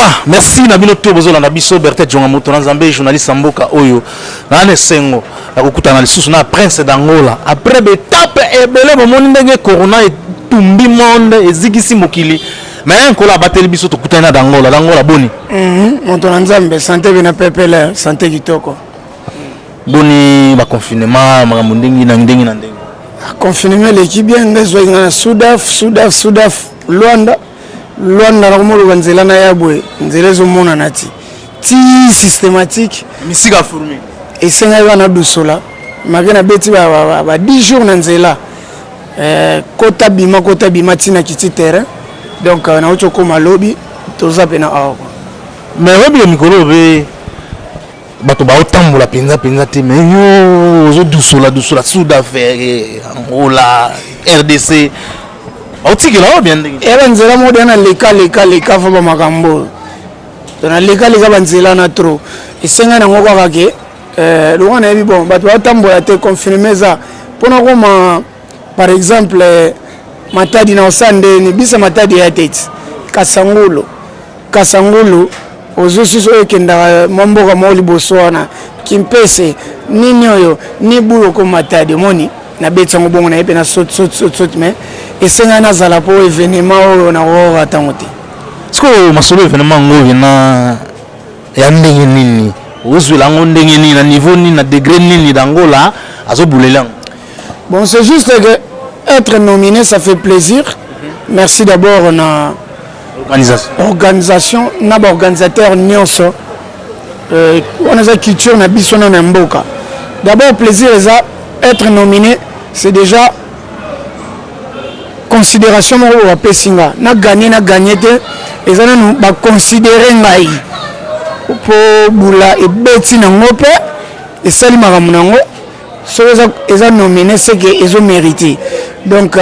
Voilà, merci Nabino Tobozo na biso Berthe Jongamoto na Zambé journaliste Mboka oyo na sengo na kokuta na lisusu na prince d'Angola après étape ebele bomoni ndenge corona etumbi monde ezikisi mokili mais nkola bateli biso tokuta na d'Angola boni moto na Nzambe santé bina pepele santé kitoko boni ba confinement makambo ndenge na ndenge confinement l'équipe bien ngezwa ngana Sudaf Luanda na komolo banzela na yabwe nzela zo mona nati ti systématique misika fourmi et senga bana dusola magana beti ba 10 jours na nzela kota bima tina kiti terrain donc na ocho ko malobi toza pena awa mais obi mikolo be bato ba otambola penza te mais yo zo dusola Sudaf Angola RDC Otiki là bien ndenge. Eba nzela modana leka fa ba makambo. Tona leka banzela na trop. Esenga na ngoko kake lo wana ebi bon bato batambola te confirmer ça. Pona koma par exemple matadi na osande ni bisa matadi ya tete. Kasangulu ozo siso ekenda mamboka moli boswana kimpese nini oyo ni bulo ko matadi moni na betsa ngobongo na epe na sot mais esenga na zala po événement oyo na rora tangote siko masolo événement ngovi na ya ndenge nini ozwela ngo ndenge nini na niveau nini na degré nini d'Angola azobulela bon c'est juste que être nominé ça fait plaisir merci d'abord na organisation na ba organisateur nyonso on a culture na biso na mboka d'abord plaisir ça être nominé c'est déjà considération mo wa pesinga na gagner te ezana no ba considérer ngai po bula e beti na ngope et sali maramunango so eza nominé c'est que ezo mérité donc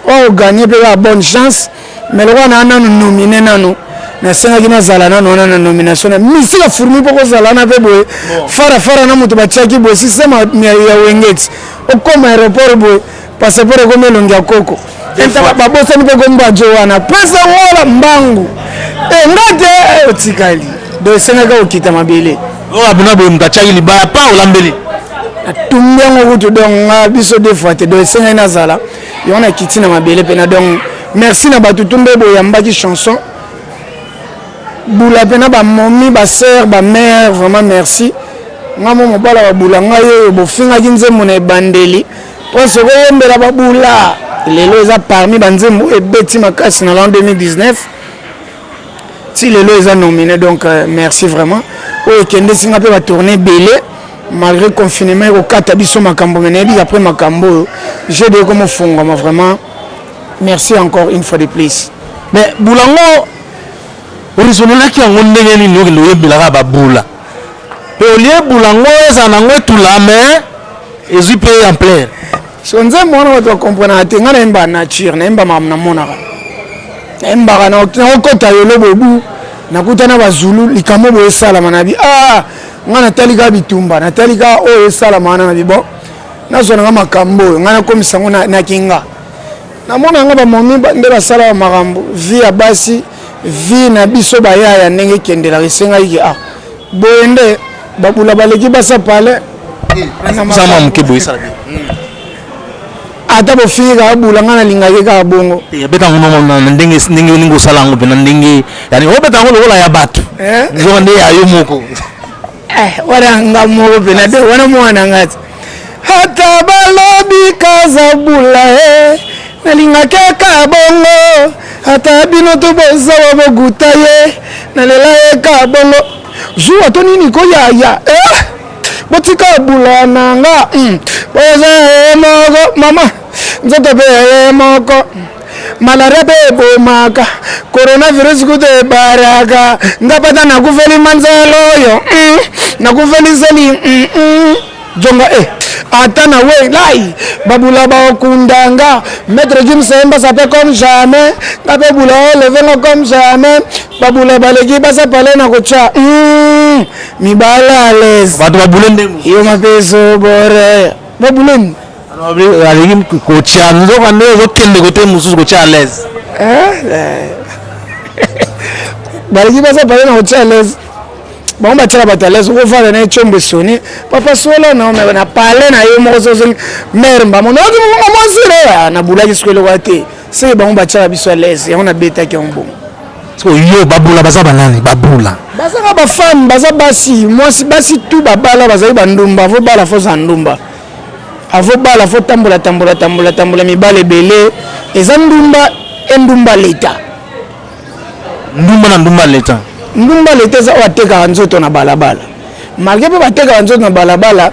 on gagner pe la bonne chance mais le wana na nominé nanu na senga kina zala nanu na nomination na misi la fourmi poko zala na pe boy fara na muto bachaki boy système ya wengeti okoma aéroport boy passeport ko melongia koko enta babosa ni pe gomba jowana pesa wala mbangu ngate otikali do senga ka okita mabele abuna boy mtachaki libaya pa olambeli tumbengo kutu donc biso deux fois te do senga na zala yona kitina mabele pena donc merci na batu tumbe boy yambaki chanson bula pena ba momi ba sœur ba mère vraiment merci ngamo mobala ba bula ngayo bo finga kinzemo na bandeli parce que yombela ba bula lelo eza parmi banzembo ebeti makasi na l'an 2019 si lelo eza nominé donc merci vraiment o kende singa pe ba tourner belé malgré confinement au kata biso makambo menebi après makambo j'ai de comme fonga vraiment merci encore une fois de plus mais bulango original ki yango ndenge ni no lo yebela ba bula pe olie bulango eza nango tula mais ezui pe en plein so nze mwana wa comprendre ate ngana emba nature na emba mamna mona emba na okota yolo bobu nakutana bazulu likamo bo esala manabi ngana talika bitumba na talika o esala mana na bibo nazona ngama makambo ngana komisa ngona na kinga na mona ngaba momi nde basala makambo via basi vi na biso bayaya ndenge kendela risenga yiki boende babula baleki basa pale sama mkibo isala ata bo finga bula ngana lingake ka bongo beta ngono na ndenge ningo sala ngo pena ndenge yani obeta ngo lola ya batu zo ndenge ayo moko wala ngamo pena de wana mwana ngati hata balobi kaza bula nalingake ka bongo hata bino to boza wa boguta ye nalela ye ka bongo zuwa to nini ko ya botika bula nanga boza moko mama nzoto pe moko malaria pe bomaka coronavirus kude baraka ngapata nakufeli manzalo yo nakufeli zeli jonga atana we lai babula ba okundanga maître Jim Semba ça fait comme jamais ngape bula levenga comme jamais babula baleki basa pale na kocha mi bala les bato babulende yo mapeso bore babulende aleki kocha nzo kande zo tende kote mususu kocha les baleki baza parler na hotel à l'aise bon ba tira ba à l'aise ko fala na chombe soni papa solo na me na parler na yo mo so mère mba mo no mo sire na bulaki sikolo wate c'est bon ba tira biso à l'aise ya on a beta ki on bon so yo babula baza banani babula baza ba femme baza basi moi si basi tout babala baza ba ndumba vo bala fo za ndumba avo bala fo tambola mibale belé eza ndumba endumba leta ndumba na ndumba leta ndumba leta za wateka nzoto na balabala malgré pe bateka nzoto na balabala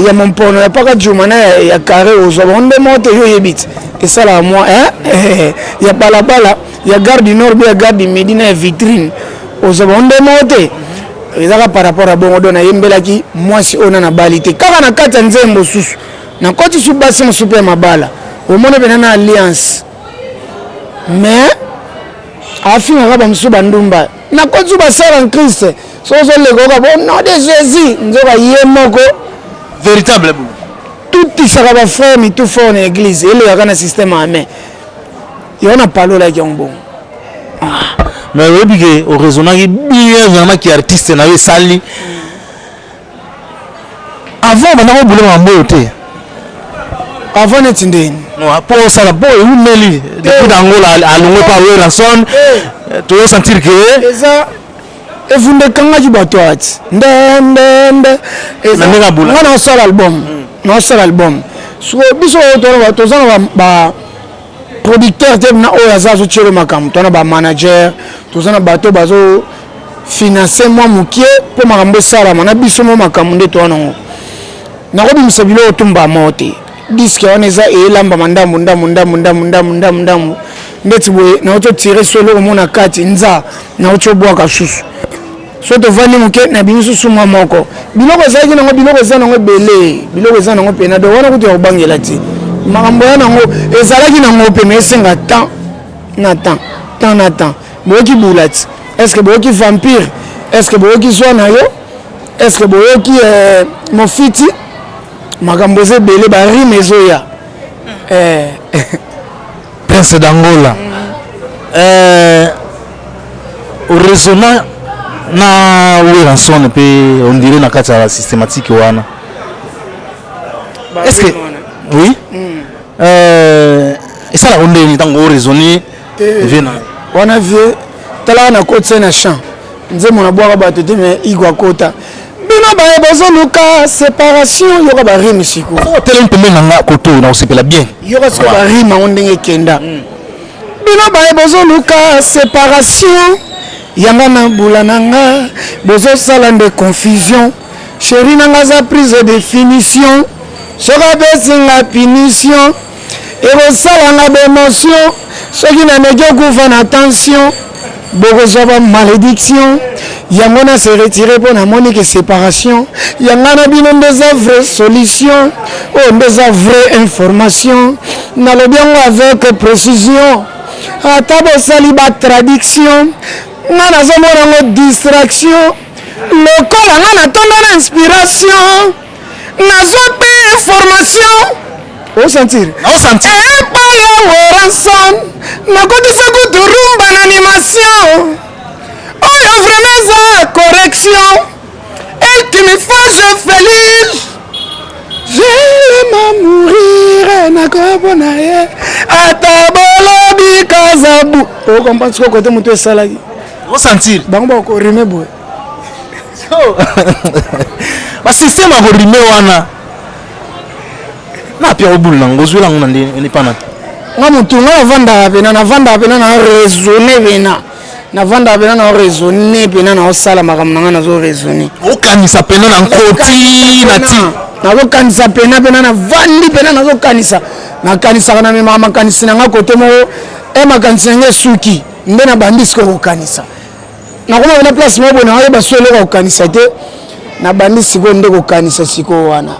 ya mompono ya paka jumana ya carré ozo bonde moto yo yebit et ça là moi ya balabala ya gare du nord ya gare du midi na vitrine ozo bonde moto ezaka par rapport à bongo dona yembelaki mwasi ona na balité kaka na kata nzembo susu na koti su basi musupe ya mabala omone bena na alliance mais afinga kaba musuba ndumba na koti ba sera en Christ so lego ka bon nom de Jésus nzoka yemoko véritable tout isaka ba frère mi tout fort na église ele yaka na système amen yona palola ki bon mais oui bige au raisonnable bien vraiment qui artiste na sali avant bana ko boulema mbote avant netindeni non pour ça la boy ou meli depuis d'Angola à longue par ranson tu vas sentir que ça et vous ne kanga ki bato ati ndende na nga bula on sort l'album on sort l'album so biso to za ba producteur te na o yazazo chelo makam to na ba manager to za na bato bazo financer moi mukie pour makambo sala na biso mo makam nde to nango na ko bimisa bilo otumba mote disque on eza elamba mandamu ndamu ndeti boye na oto tirer solo o mona kati nza na oto bwaka susu so to vani muke na bimisu suma moko biloko zaki nango biloko za nango belé biloko za nango pena do wana kuti obangela ti makambo ya nango ezalaki nango pe mais senga temps na temps boki bulati est-ce que boki vampire est-ce que boki swana yo est-ce que boki mofiti makambo ze belé ba rime ezoya Prince d'Angola au résonant na wera son pe on dirait na kata systématique wana est-ce que oui et ça la onde ni tango raisonner vena wana vie tala na côté na champ nzemo na bwaka bato te mais igwa kota bino ba bozo luka séparation yoka ba rime siko tele mpembe na koto na osepela bien yoka siko ba rime ondenge kenda bino ba bozo luka séparation yanga na bula nanga bozo sala de confusion chérie nanga za prise de définition soka besinga punition et sala nga d'émotion soki na medio kufa na tension bokozwa ba malédiction yango na se retirer pour na monique séparation yanga na bino ndeza vraie solution oh ndeza vraie information na le bien avec précision ata bosali ba traduction nga nazomona ngo distraction lokola nga natonda na inspiration nazope information osentir epale woranson nakotisa kutu rumba na animation oyo vraiment eza correction elle qui me fâche felice j'aime mourir nakobona ye ata bolobi kazabu okomprendre siko kote moto esalaki ressentir bango bakorime boye basystème akorime wana na pia obulu nango ozwi lango na ndeni pana nga motu nga navandaka pena na raisonne pena navandaka pena na raisonne pena na osala makambo na nga nazo raisonne okanisa pena na nkoti na ti nazokanisa pena na vandi pena nazokanisa nakanisaka na memaka makanisi na nga kote moko makanisi na nga esuki nde na bandi siko kokanisa nakoma pena place moko boye nayeba so eloko kokanisa te na bandi siko nde kokanisa siko wana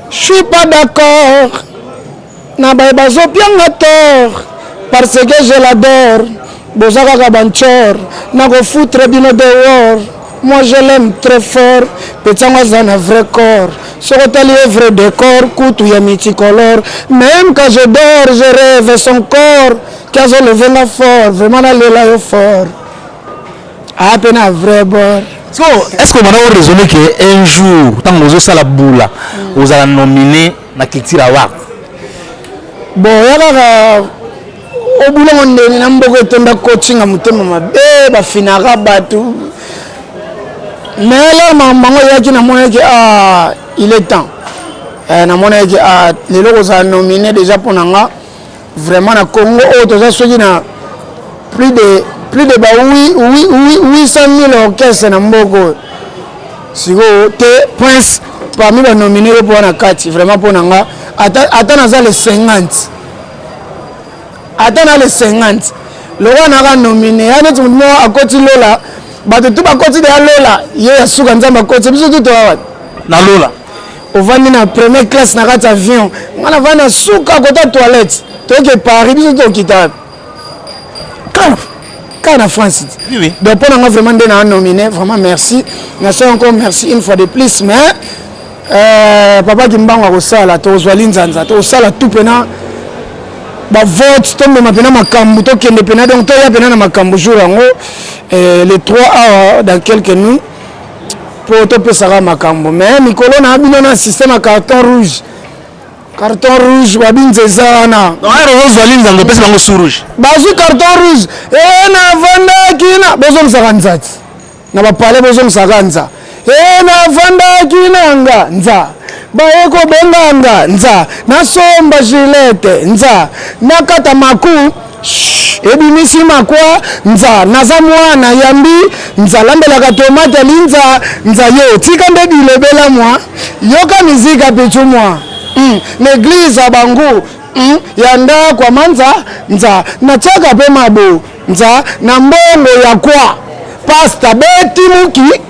je suis pas d'accord na baye bazopianga tort parce que je l'adore boza kaka banchor nakofoutre bino dehors moi je l'aime très fort petango aza na vrai corps soko otali vrai décor kutu ya multicolore même quand je dors je rêve son corps qui azolovenga fort vraiment nalela yo fort à peine un vrai bord. So, est-ce que vous avez raisonné qu'un jour, tant que vous avez la boule, vous allez nominer la culture à voir? Bon, il y a au boulot, on a beaucoup de coaching à monter, ma finira battu. Mais là, maman, il est temps. Les locaux ont nominé déjà pour Nanga. Vraiment, na Congo, plus de 800 000 orchestres na Mbogo. Si vous êtes prince, parmi les nominés pour la carte, vraiment pour Nanga, attends les 50. Attends les 50. Le roi n'a nominé. Il y a des gens à côté de Lola. Tout à côté de Lola. Il y a des gens à côté de Lola. On va dans la première classe dans l'avion. On va dans la souka à côté de la toilette. Tu es Paris, tu es Kita. Quand en France. Oui. Donc, pour nous vraiment nominé, vraiment merci. Merci encore, merci une fois de plus. Mais, papa qui m'a dit ça, tu as Linzanza, tu as tout pena. Bah vote, tombe ma pena makambu, to kende pena donc to ya pena na makambu jour en les 3 heures dans quelques nuits pour to pesara makambu. Mais Nicolas na bino na système à carton rouge. Carton rouge, babinzeza na. Non, rose valine dans le pesa bango sous rouge. Bazu carton rouge. Na vanda kina bozom saganza. Na ba pale bozom saganza. Na vanda kina nga nza. Bayeko benganga nza nasomba gilete nza nakata maku ebimisi makwa nza naza mwana yambi nza lambelaka tomate linza nza yo tika nde bilebela mwa yoka mizika pechu mwa l'église abangu yanda kwa manza nza nachaka pe mabo nza na mbongo ya kwa pasta beti muki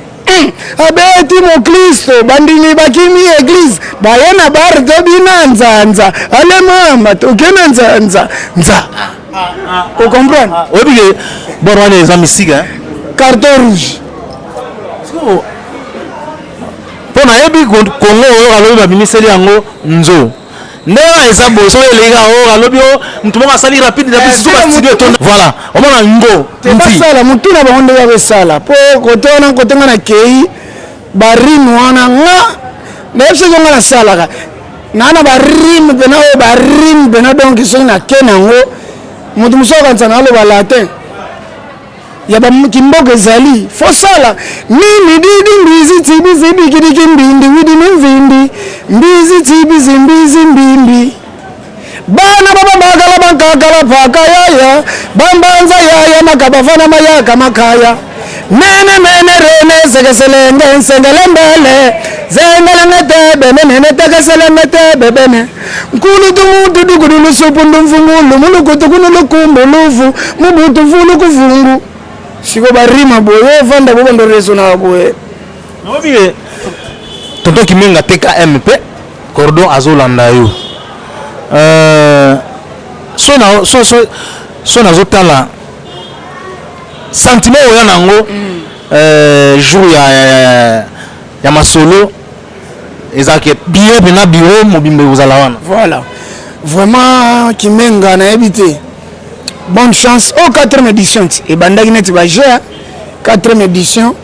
abeti mu Kristo bandini bakimi église bayena bar to binanza ale mama to kenanza vous comprenez? Oui, bon on les amis carton rouge Pona yebi Congo alobi ba ministère yango nzo ndera eza boso elenga alobi mutu moko asali rapide na biso ba studio to voilà omona ngo tebasala mutu na bango ndeya besala po kote wana kote nga na kei barime wana nga nayebisi zonga nasalaka nana barime pena oyo barime pena donc soki na ke nango mutu mosu akanisa na aloba latin ya bamkimboko ezali fosala nini didi mbizi tibizi bikidiki mbindi widini mvindi mbizi tibizi mbizi mbimbi bana baba bagala bankakala paka yaya bambanza yaya makabafana mayaka makaya nene mene rene sekeselenge nsengelembele zengelengete bene nene tekeselengete bebene nkulu tumutu dukudulu supundu mfungulu mulukutu kunulu kumbulufu mubutu mfulu kuvungu siko barima boye vanda bobo ndo rezo na boye nobi tonto kimenga TKMP cordon azolanda yo so na zotala sentiment oya nango jour ya masolo ezake bien pena bureau mobimbe ozala wana voilà vraiment kimenga na ebité bonne chance au 4e édition et bandaki neti ba jeu 4e édition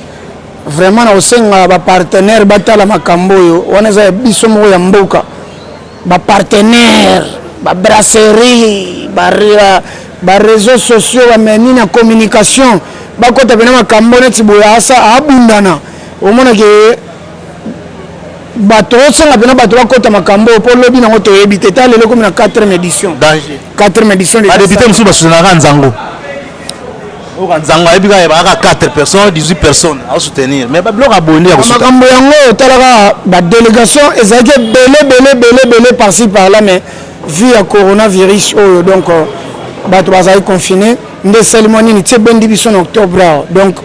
vraiment na osenga ba partenaire batala makambo yo wana za biso moko ya mboka ba partenaire ba brasserie ba réseaux sociaux ba menini na communication ba kota bena makambo neti boya asa abundana omona ke bato osanga pena bato bakota makambo po lobi nango toyebi te ta lelo komi na 4e édition danger 4e édition ba député musu basoutenaka nzango oka nzango ayebika yebaka 4 personnes 18 personnes à soutenir mais babiloko abondi ya kosoutenir makambo yango otalaka badélégation ezalaki ebele par-ci par-là mais vu ya coronavirus oyo donc bato bazali confiné nde salimo nini tie bendi biso na octobre awa donc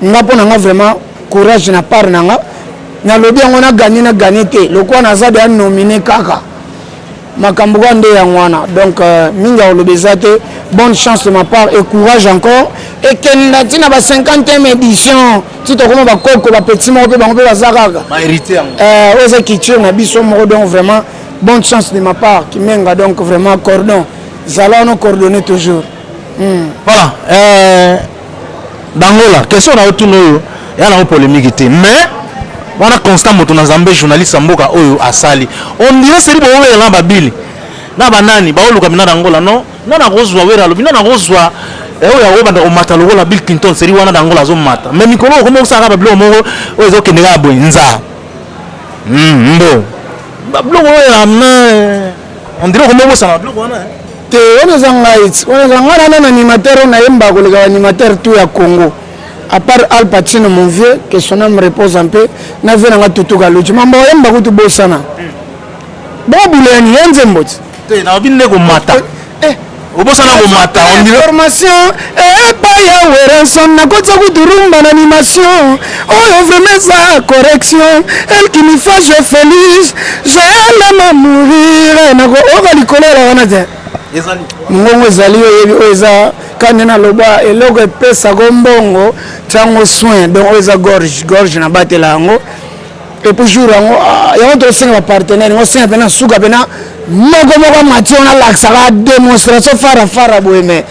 nga mpo nanga vraiment courage na part nanga nalobi yango na gagné te lokola naza de anominé kaka makambo kwa nde yango wana donc mingi alobi eza te bonne chance de ma part et courage encore et kenda ntina ba 50e édition ti tokoma bakoko bapetit moko mpe bango mpe baza kaka oyo eza culture na biso moko donc vraiment bonne chance de ma part kimenga donc vraiment cordon zala wana coordonné toujours voilà d'Angola question na otuno oyo ya na polémique te mais wana constant moto na Nzambe journaliste mboka oyo asali on dirait c'est bon na babili na banani ba oluka mina d'Angola non na kozwa wera lo mina na kozwa oyo ya obanda o mata lokola Bill Clinton seri wana d'Angola zo mata mais mikolo ko mo saka babilo mo oyo zo kendela boy nza mbo babilo oyo amna on dirait ko mo sana babilo wana te on zanga na animateur na yemba ko le animateur tout ya Congo à part Al Pacino mon vieux que son âme repose un peu na vena nga tutuka luchi mambo yemba ko tubo sana babule ni yenze mboti te na binne ko mata obosana ko mata on dirait formation pas ya werenson na kotsa kuturumba na animation oh vraiment ça correction elle qui me fait je feliz je l'aime mourir na ko okali kolera wana te ezali ngongo ezali oyo eza kanena loba eloko epesa gombongo tango soin donc eza gorge na batela yango et puis jour yango yango tosenga ba partenaire ngo senga pena suka pena moko mati on a laksaka démonstration fara boye mais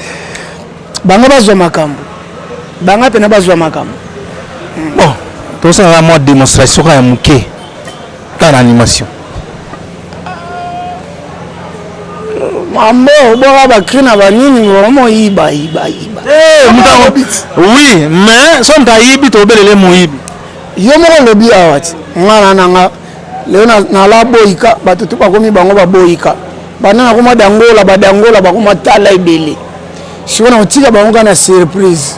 bango bazwa makambo banga pena bazwa makambo bon tosenga moi démonstration ka muke ta animation mambo boka bakrina banini vraiment iba oui mais son ta yibi to belele moyibi yo moko lobi awati ngana nanga leo na la boyika batutu bakomi bango baboyika banana kuma badangola bakoma tala ebele sikona otika bango kana surprise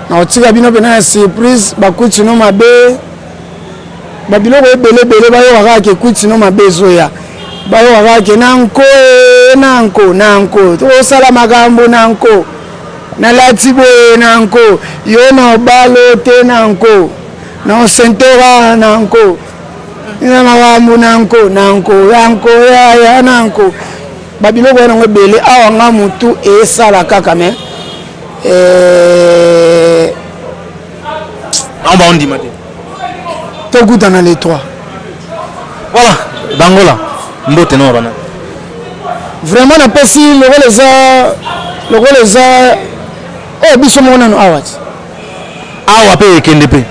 na otika bino pena na surprise bakuti no mabe babiloko ebele bayo wakake kuti no mabe zoya bayo wakake nanko to sala magambo nanko na latibo nanko yo na balo te nanko na sentora nanko ina magambo nanko ya nanko babiloko na ngobele awa nga mutu esala kaka me on va on dit matin to kutana les trois voilà d'Angola mbote no bana vraiment na pesi loko leza oh biso mona no awati awa pe kende pe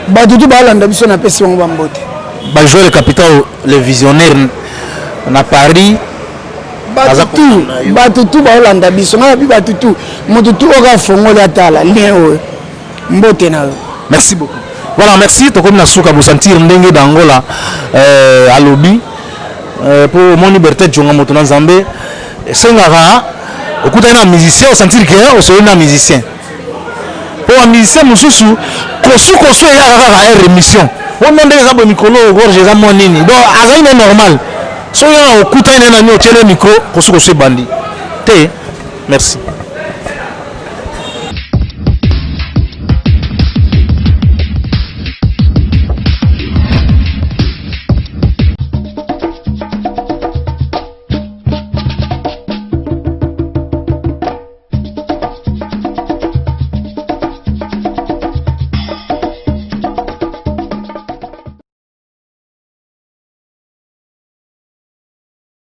badudu balanda biso na pesi wango bambote ba jouer le capital les visionnaires na Paris batutu balanda biso na bi batutu mututu oka fongola atala lien mbote na merci beaucoup voilà merci to comme na suka bo sentir ndenge d'Angola à lobby pour mon liberté jonga moto na Nzambe sengaka okuta na musicien au sentir que au soy na musicien pour un musicien mususu kosu ya kaka émission on ndenge za bo mikolo gorge za monini donc azali normal so ya okuta ina na mio tele micro kosu bandi te merci.